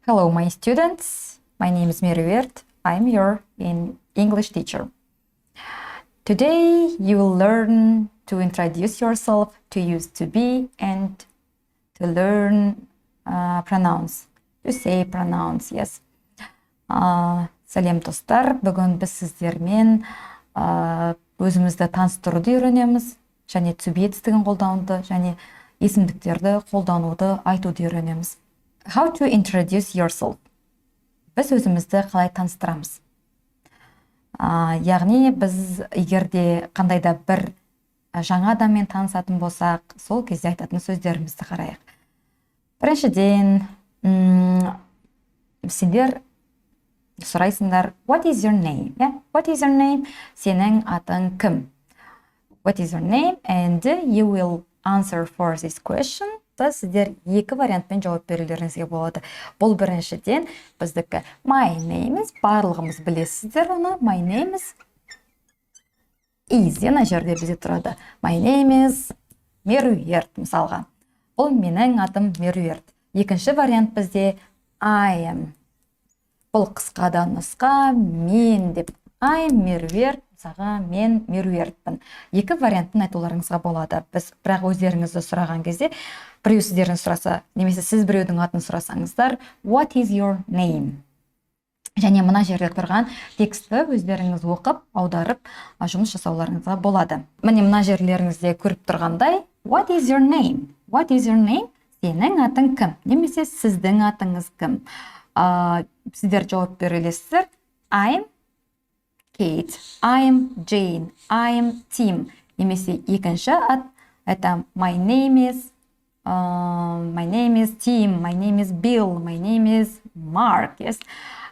Hello, my students. My name is Merivert. I'm your English teacher. Today, you will learn to introduce yourself, to use to be, and to learn pronounce. To say pronounce, yes. Сәлем достар, бүгін біз сіздермен өзімізді таныстыруды үйренеміз, және to be етістігін қолдануды, және есімдіктерді қолдануды айтуды үйренеміз. How to introduce yourself? Біз өзімізді қалай таныстырамыз? Яғни біз егерде қандайда бір жаңа адаммен танысатын болсақ, сол кезде айтатын сөздерімізді қарайық. Біріншіден, сендер сұрайсыңдар, what is your name? What is your name? Сенің атың кім? What is your name? And you will answer for this question. Сіздер екі вариантпен жауап берулеріңізге болады. Бұл біріншіден біздікі my name is, барлығымыз білесіздер оны. My name is ана жерде бізде тұрады. My name is Меруерт, мысалға. Бұл менің атым Меруерт. Екінші вариант бізде I am. Бұл қысқада нұсқа мен деп. I am Меруерт, мысалға мен Меруертпін. Екі вариантын айтуларыңызға болады. Біз бірақ өздеріңізді сұраған кезде, біреу сіздерден сұраса, немесе сіз біреудің атын сұрасаңыздар, what is your name? Және мына жерде тұрған тексті өздеріңіз оқып, аударып, жұмыс жасауларыңызға болады. Міне мына жерлеріңізде көріп тұрғандай, what is your name? What is your name? Сенің атың кім? Немесе сіздің атыңыз кім? Сіздер жауап берілесіздер. I'm Kate, I'm Jane, I'm Tim. Немесе екінші ат, это my name is Tim, my name is Bill, my name is Mark. Yes.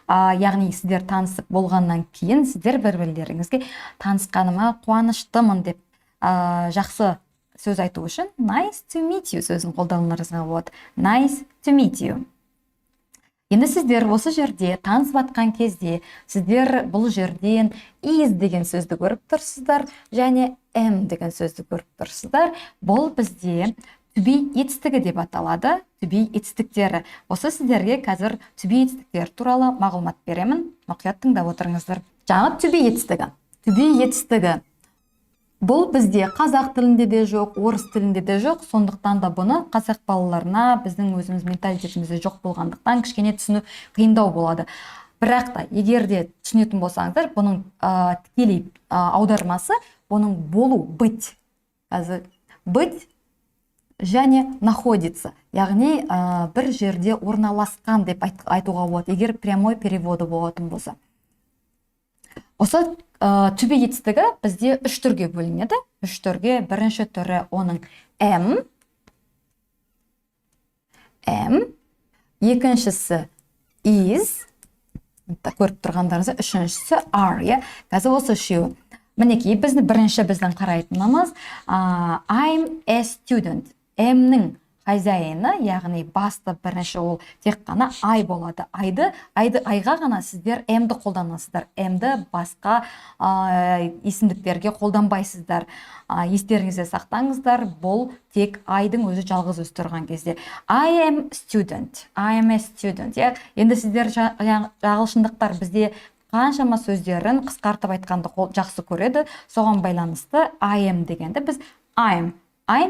Яғни сіздер танысып болғаннан кейін, сіздер бір-бірлеріңізге танысқаныма қуаныштымын деп жақсы сөз айту үшін nice to meet you сөзін қолдануларыңызға болады. Nice to meet you. Енді сіздер осы жерде танысып атқан кезде, сіздер бұл жерден is деген сөзді көріп тұрсыздар, және am деген сөзді көріп тұрсыздар. Бұл бізде to be етістігі деп аталады. To be етістіктері. Осы сіздерге қазір to be етістіктері туралы мағлұмат беремін. Мұқият тыңдап отырыңыздар. Жаңа to be етістігі. To be етістігі. Бұл бізде қазақ тілінде де жоқ, орыс тілінде де жоқ. Сондықтан да бұны қазақ балаларына біздің өзіміз менталитетімізде жоқ болғандықтан кішкене түсіну қиындау болады. Бірақ та, егер де түсінетін болсаңыздар, бұның тікелей аудармасы, бұның болу, быть. Быть және находится. Яғни бір жерде орналасқан деп айтуға болады, егер прямой переводы болатын болса. Осы to be етістігі бізде үш түрге бөлінеді. Үш түрге. Бірінші түрі оның am. Екіншісі is. Көріп тұрғандарыңызда үшіншісі are. Қазір осы үшеуі. Мінекей біздің қарайтынымыз I'm a student. Am-нің хозяйыны, яғни басты бірінші ол тек қана I болады. Айға ғана сіздер am-ді қолданасыздар. Am-ді басқа есімдіктерге қолданбайсыздар. Естеріңізде сақтаңыздар, бұл тек I-дің өзі жалғыз өз тұрған кезде. I am student. I am a student. Енді сіздер ағылшындықтар бізде қаншама сөздерін қысқартып айтқанды жақсы көреді. Соған байланысты I am дегенді біз I'm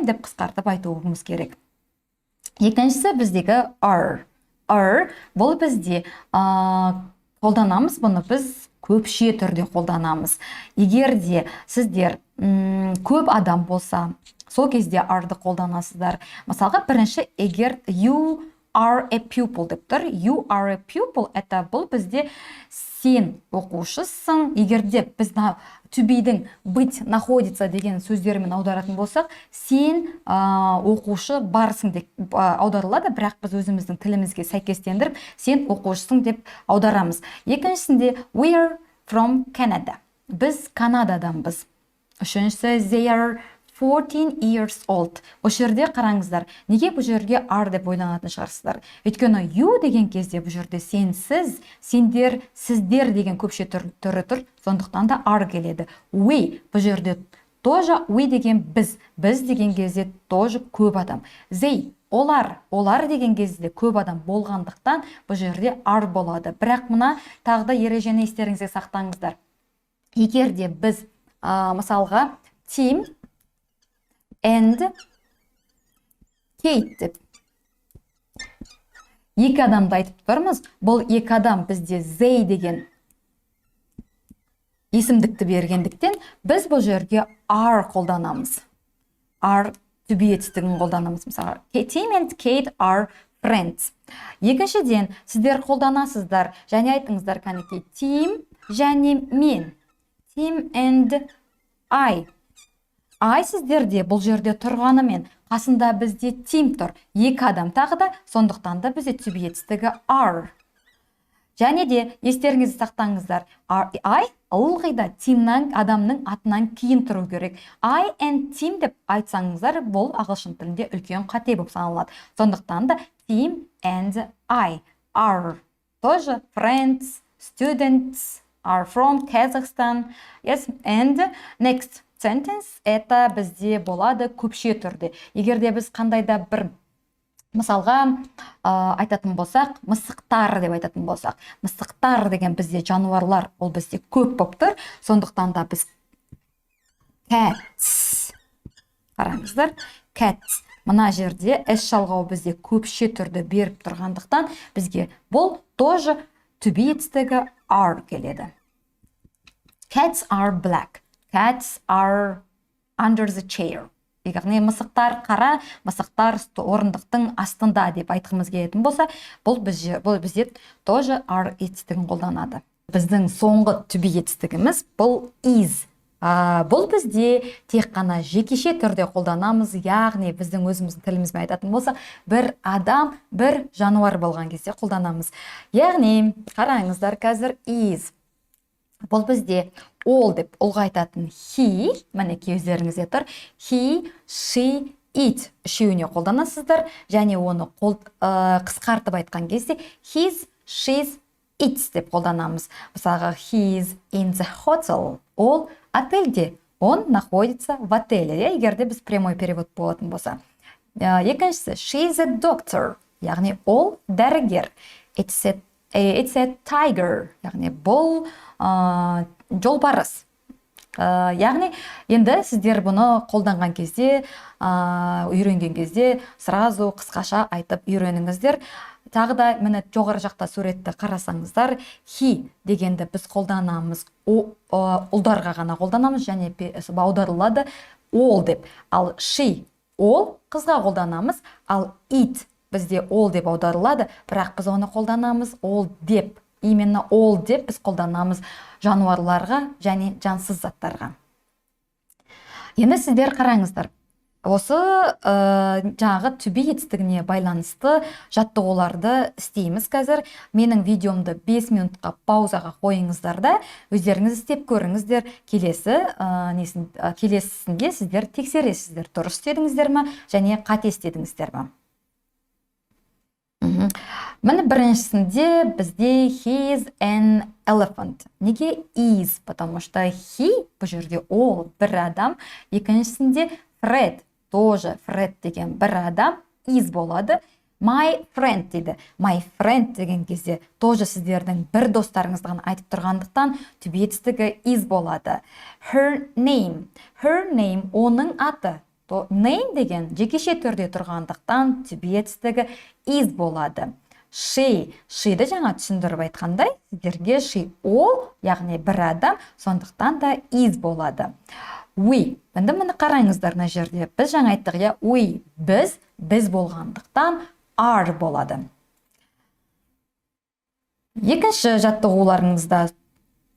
деп қысқартып айтуымыз керек. Екіншісі біздегі are. Бұл бізде қолданамыз, бұны біз көпше түрде қолданамыз. Егер де сіздер көп адам болса, сол кезде are-ды қолданасыздар. Мысалға, бірінші егер you are a pupil деп тұр. You are a pupil, это бұл бізде сен оқушысың. Егер де біз to be-дің быть, находится деген сөздермен аударатын болсақ, сен оқушы барсың деп аударылады, бірақ біз өзіміздің тілімізге сәйкестендіріп, сен оқушысың деп аударамыз. Екіншісінде we are from Canada. Біз Канададанбыз. Үшіншісі they are 14 years old. Осы жерде қараңыздар. Неге бұл жерге are деп ойланатын шығарсыздар? Өйткені you деген кезде бұл жерде сенсіз, сендер, сіздер деген көпше түрі тұр. Сондықтан да are келеді. We бұл жерде тоже we деген біз деген кезде тоже көп адам. They олар деген кезде көп адам болғандықтан бұл жерде are болады. Бірақ мына тағы да ережені естеріңізге сақтаңыздар. Егер де біз мысалға Tim and Kate деп екі адамды айтып тұрмыз. Бұл екі адам бізде they деген есімдікті бергендіктен біз бұл жерге are қолданамыз. Are to be етістігін қолданамыз. Мысалы, Tim and Kate are friends. Екіншіден, сіздер қолданасыздар және айтыңыздар кәнекей Tim және мен. Tim and I сіздерде бұл жерде тұрғанымен қасында бізде Tim тұр. Екі адам тағы да, сондықтан да бізде to be етістігі are. Және де естеріңізді сақтаңыздар. I ылғи да Timнан адамның атынан кейін тұру керек. I and Tim деп айтсаңыздар, бұл ағылшын тілінде үлкен қате болып саналады. Сондықтан да Tim and I are тоже friends, students, are from Kazakhstan. Yes, and next sentence это бізде болады көпше түрде. Егер де біз қандайда бір мысалға айтатын болсақ, мысықтар деп айтатын болсақ. Мысықтар деген бізде жануарлар, ол бізде көп болып тұр. Сондықтан да біз cats. Қараңыздар, cats. Мына жерде s жалғауы бізде көпше түрде беріп тұрғандықтан бізге бұл тоже to be етістігі are келеді. Cats are black. Cats are under the chair. Яғни мысықтар қара, мысықтар орындықтың астында деп айтқымыз келетін болса, бұл бізде тоже are етістігін қолданады. Біздің соңғы to be етістігіміз бұл is. Бұл бізде тек қана жекеше түрде қолданамыз, яғни біздің өзіміздің тілімізбен айтатын болса, бір адам, бір жануар болған кезде қолданамыз. Яғни қараңыздар, қазір is. Бұл бізде all деп ұлғайтатын he, мінекей өздеріңізде тұр. He, she, it үшеуіне қолданасыздар, және оны қысқартып айтқан кезде his, she's, its деп қолданамыз. Мысалға, he's in the hotel. Ол отельде. Он находится в отеле. Егер де біз прямой перевод болатын болса. Екіншісі, she's a doctor. Яғни ол дәрігер. It's a tiger. Яғни бұл жолбарыс. Яғни енді сіздер бұны қолданған кезде, үйренген кезде сразу қысқаша айтып үйреніңіздер. Тағы да міне жоғары жақта суретті қарасаңыздар, he дегенді біз қолданамыз, ұлдарға ғана қолданамыз және аударылады all деп. Ал she, ол қызға қолданамыз, ал it бізде all деп аударылады, бірақ біз оны қолданамыз all деп. Именно all деп біз қолданамыз жануарларға және жансыз заттарға. Енді сіздер қараңыздар. Осы жаңағы to be етістігіне байланысты жаттығуларды істейміз қазір. Менің видеомды 5 минутқа паузаға қойыңыздар да, өздеріңіз істеп көріңіздер. Келесісінде сіздер тексересіздер, дұрыс істедіңіздер ме және қате істедіңіздер ме? Міне біріншісінде бізде he is an elephant. Неге is? Потому что he бұл жерде ол бір адам. Екіншісінде Fred, тоже Fred деген бір адам, is болады. My friend дейді. My friend деген кезде тоже сіздердің бір достарыңыздың айтып тұрғандықтан to be етістігі is болады. Her name, оның аты. Name деген жекеше түрде тұрғандықтан to be етістігі is болады. She'ді жаңа түсіндіріп айтқандай, сіздерге she ол, яғни бір адам, сондықтан да is болады. We, енді мұны қараңыздар мына жерде. Біз жаңа айттық, я, we, біз болғандықтан are болады. Екінші жаттығуларыңызда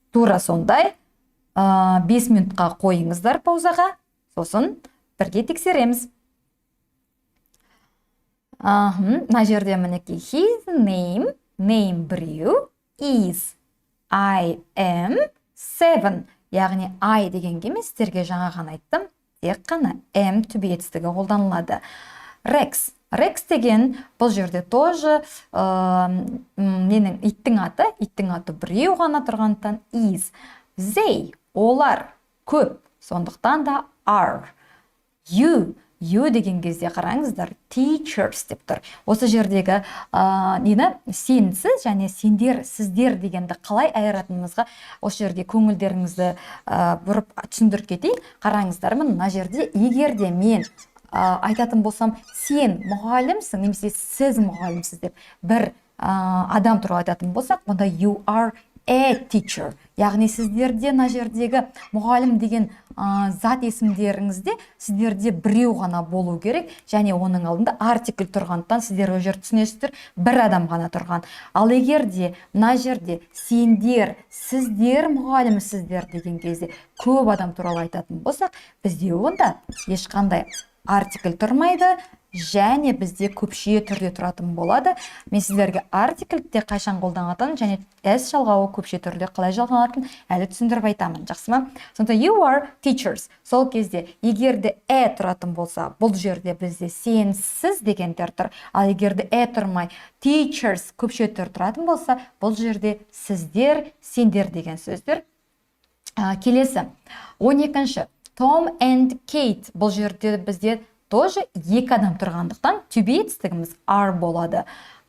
тура сондай 5 минутқа қойыңыздар паузаға, сосын бірге тексереміз. Мына жерде мінекей his name біреу, is I am 7. Яғни I дегенге мен сіздерге жаңа ғана айттым, тек қана am to be етістігі қолданылады. Rex деген бұл жерде тоже менің иттің аты біреу ғана тұрғандықтан is. They, олар көп, сондықтан да are. You деген кезде қараңыздар, teachers деп тұр. Осы жердегі нені сенсіз және сендер, сіздер дегенді қалай айыратынымызға осы жерде көңілдеріңізді бұрып түсіндіріп кетейін. Қараңыздар, мына жерде егер де мен айтатын болсам, сен мұғалімсің немесе сіз мұғалімсіз деп бір адам туралы айтатын болсақ, онда you are a teacher. Яғни сіздерде мына жердегі мұғалім деген зат есімдеріңізде сіздерде біреу ғана болу керек, және оның алдында артикль тұрғандықтан сіздер ол жерде түсінесіздер, бір адам ғана тұрған. Ал егер де мына жерде сендер, сіздер мұғалімсіздер деген кезде көп адам туралы айтатын болсақ, бізде онда ешқандай артикль тұрмайды, және бізде көпшие түрде тұратын болады. Мен сіздерге артикльде қашан қолданатын және s жалғауы көпшие түрде қалай жалғанатынын әлі түсіндіріп айтамын. Жақсы ма? Сонда you are teachers. Сол кезде егер де тұратын болса, бұл жерде бізде сенсіз дегендер тұр. Ал егер де тұрмай teachers көпшие түр тұратын болса, бұл жерде сіздер, сендер деген сөздер. Келесі 12-ші Tom and Kate. Бұл жерде бізде тоже екі адам тұрғандықтан to be етістігіміз are болады.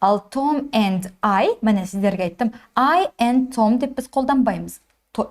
Ал Tom and I, міне сіздерге айттым, I and Tom деп біз қолданбаймыз.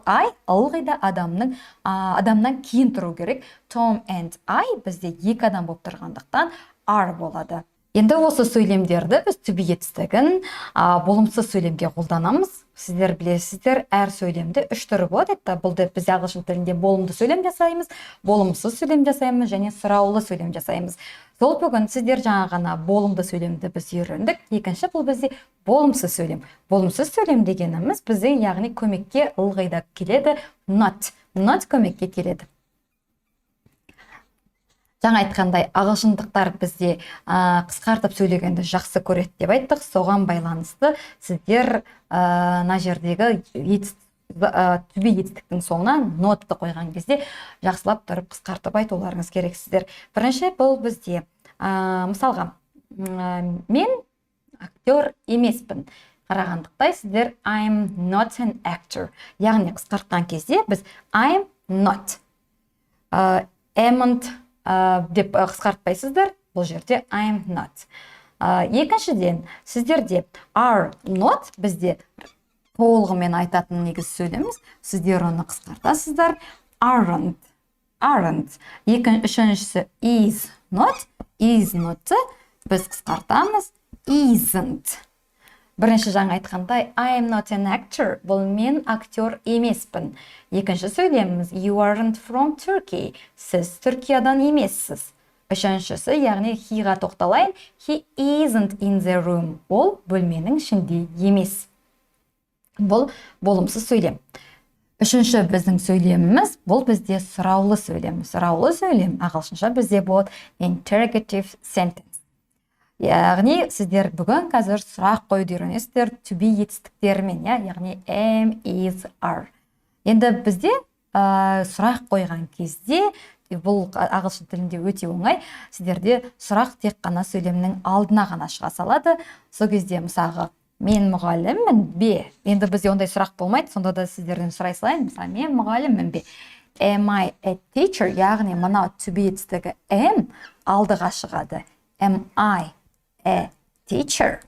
I ылғи да адамнан кейін тұру керек. Tom and I бізде екі адам болып тұрғандықтан are болады. Енді осы сөйлемдерді біз to be етістігін болымсыз сөйлемге қолданамыз. Сіздер білесіздер, әр сөйлемде үш түрі болады. Бұл біз ағылшын тілінде болымды сөйлем жасаймыз, болымсыз сөйлем жасаймыз және сұраулы сөйлем жасаймыз. Сол бүгін сіздер жаңа ғана болымды сөйлемді біз үйрендік. Екінші бұл бізде болымсыз сөйлем. Болымсыз сөйлем дегеніміз бізде яғни көмекке ылғи да келеді, not көмекке келеді. Жаңа айтқандай, ағылшындықтар бізде қысқартып сөйлегенді жақсы көреді деп айттық. Соған байланысты сіздер мына жердегі to be етістіктің соңына нотты қойған кезде жақсылап тұрып қысқартып айтуларыңыз керек сіздер. Бірінші бұл бізде мысалға мен актер емеспін. Қарағандықтай сіздер I'm not an actor. Яғни қысқартқан кезде біз I'm not, amn't деп қысқартпайсыздар, бұл жерде I'm not. Екіншіден, сіздерде are not бізде толығымен айтатын негіз сөйлеміз, сіздер оны қысқартасыздар, aren't. Үшіншісі is not біз қысқартамыз, isn't. Бірінші жаңа айтқандай I'm not an actor, бұл мен актер емеспін. Екінші сөйлеміміз you aren't from Turkey, сіз Түркиядан емессіз. Үшіншісі, яғни he-ға тоқталайын, he isn't in the room, ол бөлменің ішінде емес. Бұл болымсыз сөйлем. Үшінші біздің сөйлеміміз, бұл бізде сұраулы сөйлем. Сұраулы сөйлем ағылшынша бізде болады interrogative sentence. Яғни сіздер бүгін қазір сұрақ қойды үйренесіздер to be етістіктерімен, яғни am, is, are. Енді бізде сұрақ қойған кезде, бұл ағылшын тілінде өте оңай, сіздерде сұрақ тек қана сөйлемнің алдына ғана шыға салады. Сол кезде мысалға мен мұғаліммін бе? Енді бізде ондай сұрақ болмайды, сонда да сіздерден сұрай салайын. Мысалы, мен мұғаліммін бе? Am I a teacher? Яғни мына to be етістігі am алдыға шығады. Am I a teacher?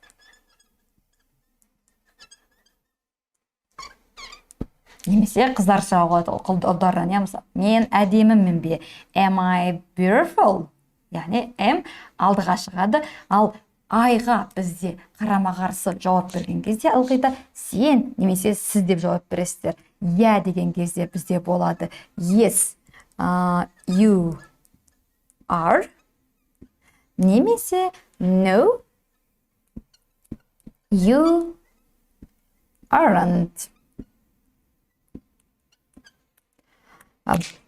Немесе қыздар сұрауға ұлдардан, мысалы, мен әдемімін бе? Am I beautiful? Яғни am алдыға шығады. Ал айға бізде қарама-қарсы жауап берген кезде ылғида сен немесе сіз деп жауап бересіздер. Я деген кезде бізде болады yes, you are, немесе no, you aren't.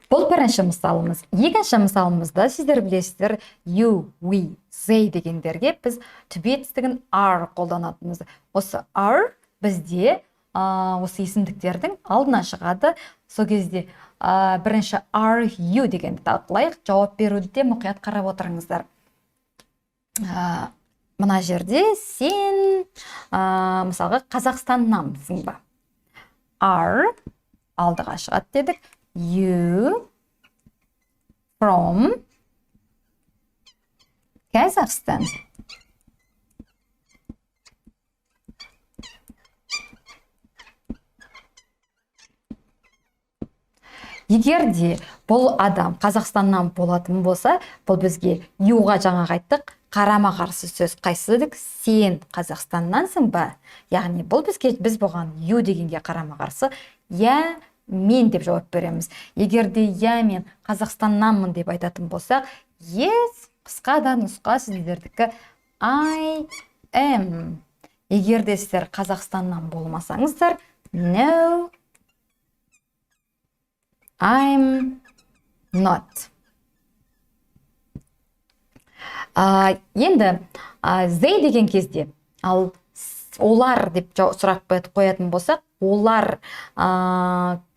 Бұл бірінші мысалымыз. Екінші мысалымызда сіздер білесіздер you, we, they дегендерге біз to be етістігін are қолданатынымыз. Осы are бізде осы есімдіктердің алдына шығады. Сол кезде бірінші are you дегенді талқылайық. Жауап беруде мұқият қарап отырыңыздар. Мына жерде сен мысалға Қазақстаннансың ба? Are алдыға шығады дедік. You from Kazakhstan. Егер де бұл адам Қазақстаннан болатын болса, бұл бізге юға жаңа айттық, қарама қарсы сөз қайсы дедік? Сен Қазақстаннансың ба? Яғни бұл біз болған ю дегенге қарама қарсы я мен деп жауап береміз. Егер де я мен Қазақстаннанмын деп айтатын болсақ, yes, қысқа да нұсқа сіздердікі I am. Егер де сіздер Қазақстаннан болмасаңыздар, no, I'm not. Енді they деген кезде, ал олар деп сұрақ қоятын болсақ, олар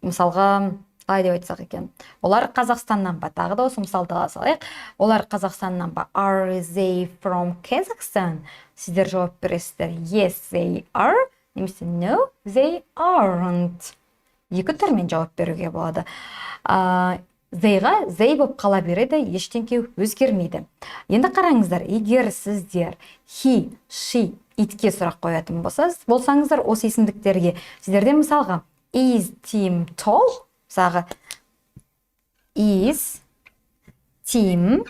мысалға қалай деп айтсақ екен, олар Қазақстаннан ба? Тағы да осы мысалды алайық. Олар Қазақстаннан ба? Are they from Kazakhstan? Сіздер жауап бересіздер yes, they are, немесе no, they aren't. Екі түрмен жауап беруге болады. Theyға they болып қала береді, ештеңке өзгермейді. Енді қараңыздар, егер сіздер he, she, itке сұрақ қоятын болсаңыздар, осы есімдіктерге сіздерден мысалға is Tim tall? Мысалға is Tim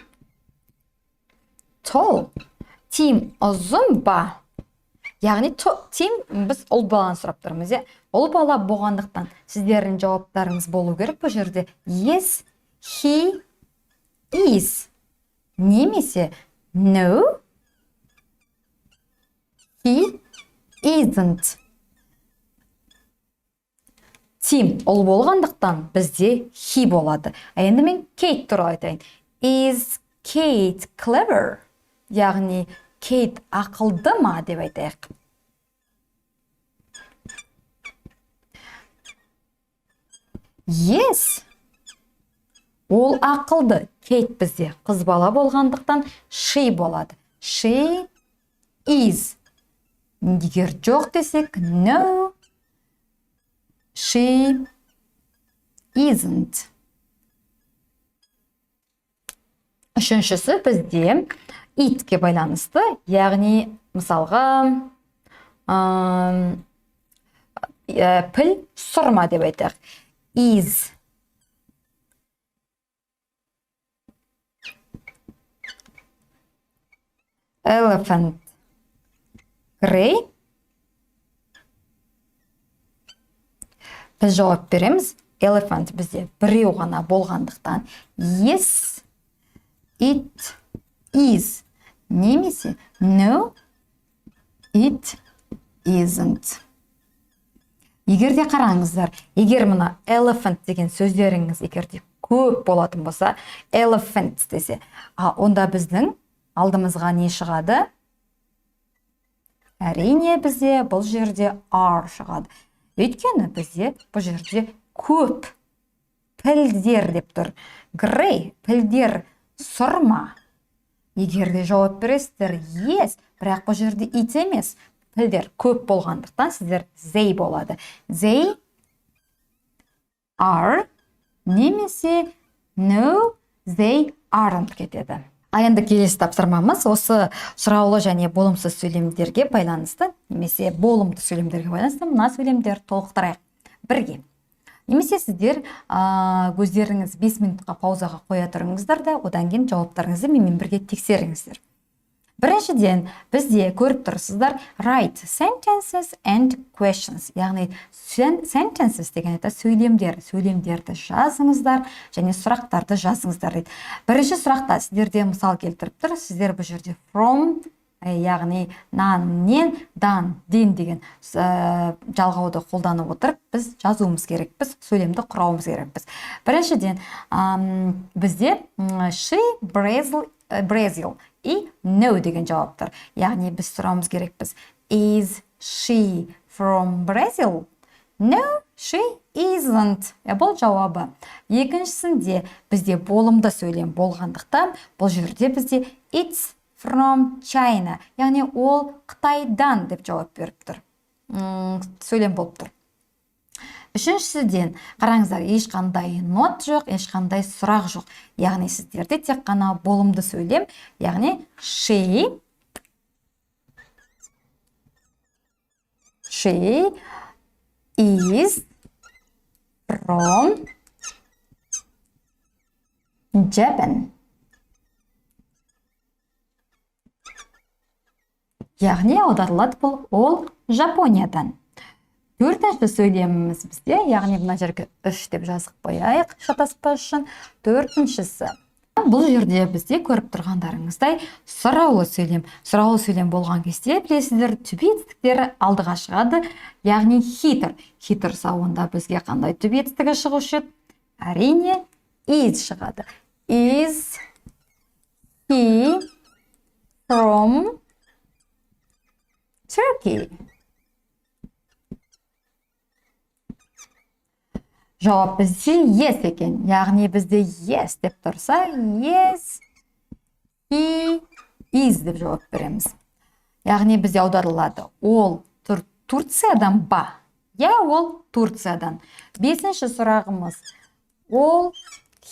tall? Tim ұзын ба? Яғни Тим біз ұл баланы сұрап тұрмыз. Ұл бала болғандықтан сіздердің жауаптарыңыз болу керек бұл жерде yes, he is. Немесе no, he isn't. Тим ұл болғандықтан бізде he болады. Енді мен Кейт туралы айтайын. Is Kate clever? Яғни Кейт ақылды ма деп айтайық. Yes. Ол ақылды. Кейт бізде қыз бала болғандықтан she болады. She is. Егер жоқ десек no, she isn't. Үшіншісі бізде itке байланысты, яғни мысалға піл сұрма деп айтайық. Is elephant gray? Біз жауап береміз. Elephant бізде біреу ғана болғандықтан yes, it is. Немесе no, it isn't. Егер де қараңыздар, егер мұна elephant деген сөздеріңіз егерде көп болатын болса, elephant десе, онда біздің алдымызға не шығады? Әрине бізде бұл жерде are шығады. Өйткені бізде бұл жерде көп пілдер деп тұр. Gray, пілдер сұрма. Егер де жауап бересіздер yes, бірақ бұл жерде it емес, пілдер көп болғандықтан сіздер they болады. They are, немесе no, they aren't кетеді. Енді келесі тапсырмамыз осы сұраулы және болымсыз сөйлемдерге байланысты, немесе болымды сөйлемдерге байланысты мына сөйлемдер толықтырайық бірге. Немесе сіздер өздеріңіз 5 минутқа паузаға қоя тұрыңыздар да, одан кейін жауаптарыңызды менімен бірге тексеріңіздер. Біріншіден, бізде көріп тұрсыздар write sentences and questions. Яғни sentences деген сөйлемдерді жазыңыздар және сұрақтарды жазыңыздар дейді. Бірінші сұрақта сіздерде мысал келтіріп тұр. Сіздер бұл жерде from, яғни нан, дан, ден деген жалғауды қолданып отырып, біз жазуымыз керекпіз, сөйлемді құрауымыз керекпіз. Біріншіден, бізде she, Brazil и no деген жауаптар. Яғни біз сұрауымыз керекпіз. Is she from Brazil? No, she isn't. Бұл жауабы. Екіншісінде бізде болымды сөйлем болғандықтан, бұл жерде бізде it's from China. Яғни ол Қытайдан деп жауап беріп тұр. Сөйлем болып тұр. Үшіншіден, қараңыздар, ешқандай not жоқ, ешқандай сұрақ жоқ. Яғни сіздерде тек қана болымды сөйлем, яғни she is from Japan. Яғни аударылады бұл, ол Жапониядан. Төртінші сөйлеміміз бізде, яғни мына жерге 3 деп жазып қояйық, шатаспас үшін. Төртіншісі. Бұл жерде бізде көріп тұрғандарыңыздай сұраулы сөйлем. Сұраулы сөйлем болған кезде, білесіздер, түбі етістіктері алдыға шығады, яғни хитр. Хитр сауында бізге қандай түбі етістігі шығушы еді? Әрине, is шығады. Is he from Turkey? Жауап бізде yes екен. Яғни бізде yes деп тұрса, yes, he is деп жауап береміз. Яғни бізде аударылады. Ол Турциядан ба? Я, ол Турциядан. Бесінші сұрағымыз. Ол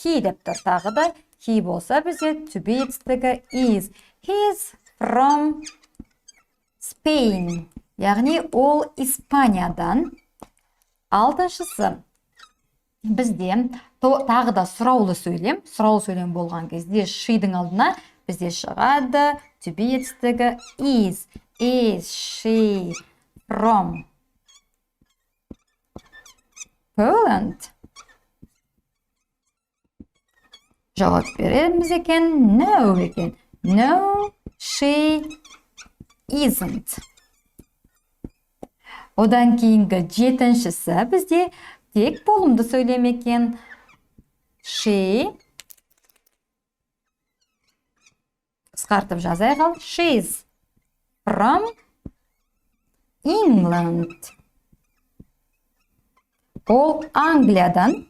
he деп тұр. Тағы да he болса бізде түбі етістігі is. He is from Spain. Яғни ол Испаниядан. Алтыншысы. Бізде тағы да сұраулы сөйлем болған кезде she-дің алдына бізде шығады түбі етістігі is. Is she from Poland? Жауап береміз екен, no екен. No, she isn't. Одан кейінгі жетіншісі бізде тек болымды сөйлем екен. She, қысқартып жазайық ал, she is from England. Ол Англиядан.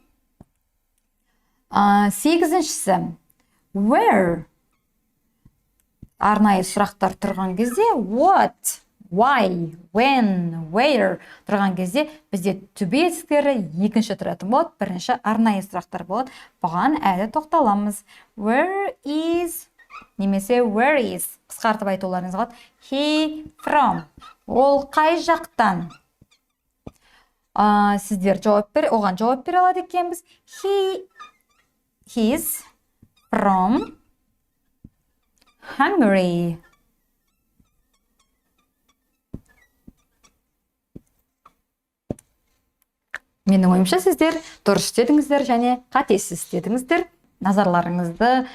Сегізіншісі, where? Арнайы сұрақтар тұрған кезде what, why, when, where тұрған кезде бізде түбі етістіктері екінші тұратын болады, бірінші арнайы сұрақтар болады. Бұған әлі тоқталамыз. Where is немесе where is қысқартып айтуларыңыз болады. He from, ол қай жақтан? Сіздер оған жауап бере алады екенбіз. He is from Hungary. Менің ойымша сіздер дұрыс істедіңіздер және қатесіз істедіңіздер. Назарларыңызды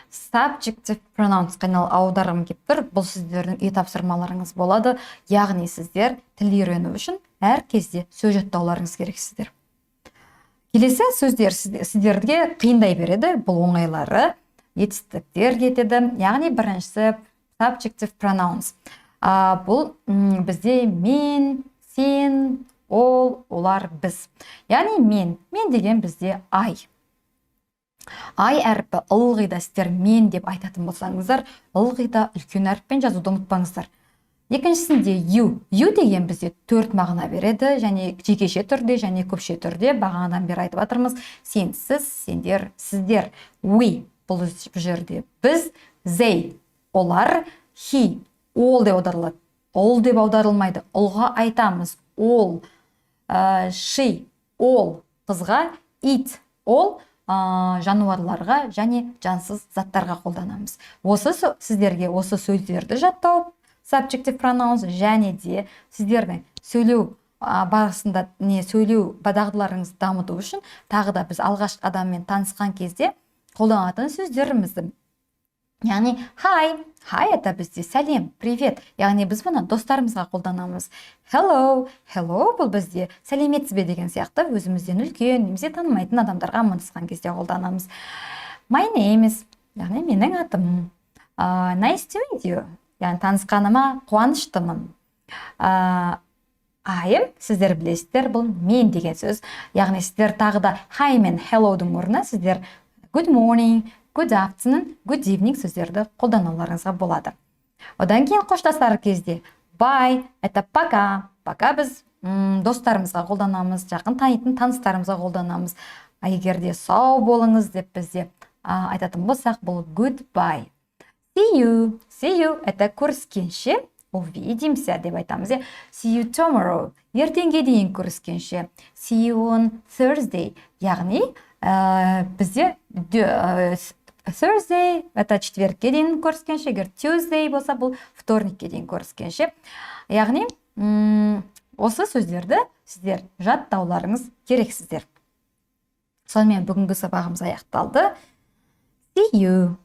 subjective pronouns қайнал аударым кеп тұр. Бұл сіздердің үй тапсырмаларыңыз болады. Яғни сіздер тіл үйрену үшін әр кезде сөз жаттауларыңыз керексіздер. Келесі сөздер сіздерге қиындай береді. Бұл оңайлары етістіктер кетеді. Яғни біріншісі subjective pronouns. Бұл бізде мен, сен, ол, олар, біз. Яғни мен деген бізде I. I әрпі ылғида сіздер мен деп айтатын болсаңыздар, ылғида үлкен әріппен жазуды ұмытпаңыздар. Екіншісінде you деген бізде 4 мағына береді, және жекеше түрде, және көпше түрде. Бағанадан бері айтып жатырмыз. Сен, сіз, сендер, сіздер. We бұл жерде біз, they олар, he ол деп аударылады. Ол деп аударылмайды. Олға айтамыз ол, she ол қызға, it ол жануарларға және жансыз заттарға қолданамыз. Осы сіздерге осы сөздерді жаттау subjective pronouns және де сіздердің сөйлеу барысында сөйлеу дағдыларыңызды дамыту үшін тағы да біз алғашқы адаммен танысқан кезде қолданатын сөздерімізді. Яғни hi это бізде сәлем, привет. Яғни біз бұны достарымызға қолданамыз. Hello бұл бізде сәлеметсіз бе деген сияқты өзімізден үлкен немесе танымайтын адамдарға амандасқан кезде қолданамыз. My name is, яғни менің атым. Nice to meet you. Яғни танысқаныма қуаныштымын. I сіздер білесіздер, бұл мен деген сөз. Яғни сіздер тағы да hi мен hello'дың орнына сіздер good morning, good afternoon, good evening сөздерді қолдануларыңызға болады. Одан кейін қоштасар кезде bye, это пока. Пока біз достарымызға қолданамыз, жақын танитын таныстарымызға қолданамыз. Егер де сау болыңыз деп бізде айтатын болсақ, бұл goodbye. See you, это көріскенше, увидимся деп айтамыз. See you tomorrow, ертеңге дейін көріскенше. See you on Thursday, яғни бізде Thursday, это четвергке дейін көріскенше, егер Tuesday болса, бұл вторникке дейін көріскенше. Яғни, осы сөздерді сіздер жаттауларыңыз керексіздер. Сонымен бүгінгі сабағымыз аяқталды. See you!